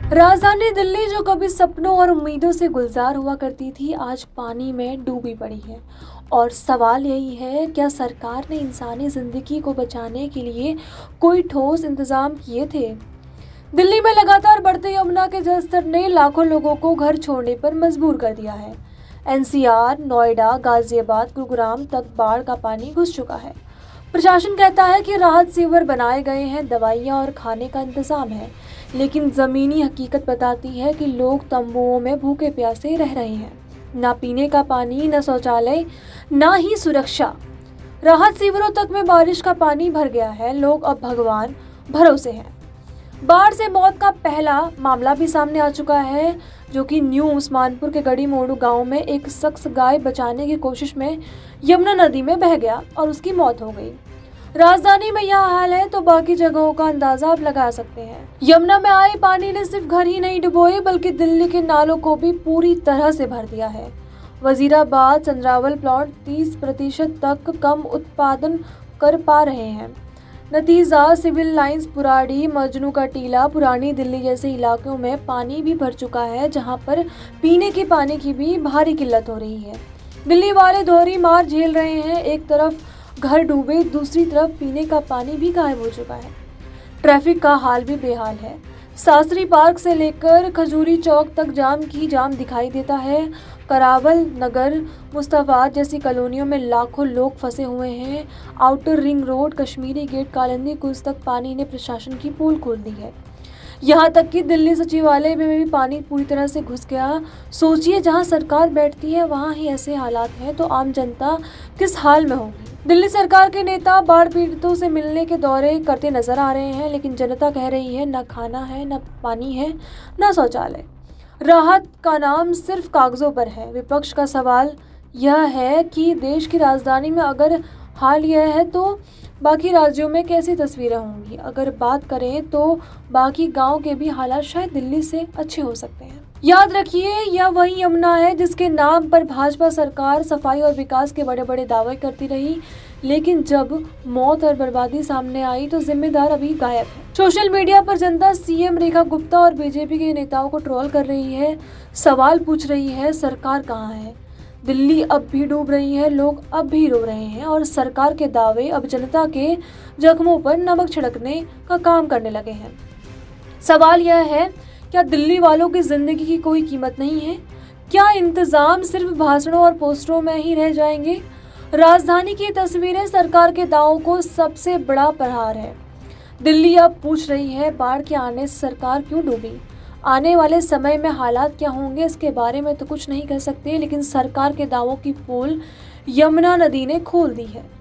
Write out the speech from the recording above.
राजधानी दिल्ली जो कभी सपनों और उम्मीदों से गुलजार हुआ करती थी, आज पानी में डूबी पड़ी है। और सवाल यही है, क्या सरकार ने इंसानी जिंदगी को बचाने के लिए कोई ठोस इंतजाम किए थे? दिल्ली में लगातार बढ़ते यमुना के जलस्तर ने लाखों लोगों को घर छोड़ने पर मजबूर कर दिया है। एनसीआर, नोएडा, गाजियाबाद, गुरुग्राम तक बाढ़ का पानी घुस चुका है। प्रशासन कहता है कि राहत शिविर बनाए गए हैं, दवाइयां और खाने का इंतजाम है, लेकिन जमीनी हकीकत बताती है कि लोग तंबुओं में भूखे प्यासे रह रहे हैं। ना पीने का पानी, ना शौचालय, ना ही सुरक्षा। राहत शिविरों तक में बारिश का पानी भर गया है। लोग अब भगवान भरोसे हैं। बाढ़ से मौत का पहला मामला भी सामने आ चुका है, जो कि न्यू उस्मानपुर के गड़ी मोड़ू गांव में एक शख्स गाय बचाने की कोशिश में यमुना नदी में बह गया और उसकी मौत हो गई। राजधानी में यह हाल है तो बाकी जगहों का अंदाजा आप लगा सकते हैं। यमुना में आए पानी ने सिर्फ घर ही नहीं डुबोए, बल्कि दिल्ली के नालों को भी पूरी तरह से भर दिया है। वजीराबाद, चंद्रावल प्लांट 30% तक कम उत्पादन कर पा रहे हैं। नतीजा सिविल लाइंस, पुराड़ी, मजनू का टीला, पुरानी दिल्ली जैसे इलाकों में पानी भी भर चुका है, जहां पर पीने के पानी की भी भारी किल्लत हो रही है। दिल्ली वाले दोहरी मार झेल रहे हैं। एक तरफ घर डूबे, दूसरी तरफ पीने का पानी भी गायब हो चुका है। ट्रैफिक का हाल भी बेहाल है। शास्त्री पार्क से लेकर खजूरी चौक तक जाम दिखाई देता है। करावल नगर, मुस्तफाबाद जैसी कॉलोनियों में लाखों लोग फंसे हुए हैं। Outer ring road, Kashmiri gate, Kalindi Kunj तक पानी ने प्रशासन की पोल खोल दी है। यहाँ तक कि दिल्ली सचिवालय में भी पानी पूरी तरह से घुस गया। सोचिए, जहाँ सरकार बैठती है वहाँ ही ऐसे हालात हैं, तो आम जनता किस हाल में होगी? दिल्ली सरकार के नेता बाढ़ पीड़ितों से मिलने के दौरे करते नजर आ रहे हैं, लेकिन जनता कह रही है, न खाना है, न पानी है, न शौचालय। राहत का नाम सिर्फ कागजों पर है। विपक्ष का सवाल यह है कि देश की राजधानी में अगर हाल यह है तो बाकी राज्यों में कैसी तस्वीरें होंगी? अगर बात करें तो बाकी गांव के भी हालात शायद दिल्ली से अच्छे हो सकते हैं। याद रखिए, यह वही यमुना है जिसके नाम पर भाजपा सरकार सफाई और विकास के बड़े बड़े दावे करती रही, लेकिन जब मौत और बर्बादी सामने आई तो जिम्मेदार अभी गायब है। सोशल मीडिया पर जनता सीएम रेखा गुप्ता और बीजेपी के नेताओं को ट्रोल कर रही है, सवाल पूछ रही है, सरकार कहाँ है? दिल्ली अब भी डूब रही है, लोग अब भी रो रहे हैं और सरकार के दावे अब जनता के जख्मों पर नमक छिड़कने का काम करने लगे हैं। सवाल यह है, क्या दिल्ली वालों की जिंदगी की कोई कीमत नहीं है? क्या इंतजाम सिर्फ भाषणों और पोस्टरों में ही रह जाएंगे? राजधानी की तस्वीरें सरकार के दावों को सबसे बड़ा प्रहार है। दिल्ली अब पूछ रही है, बाढ़ के आने से सरकार क्यों डूबी? आने वाले समय में हालात क्या होंगे इसके बारे में तो कुछ नहीं कह सकते, लेकिन सरकार के दावों की पोल यमुना नदी ने खोल दी है।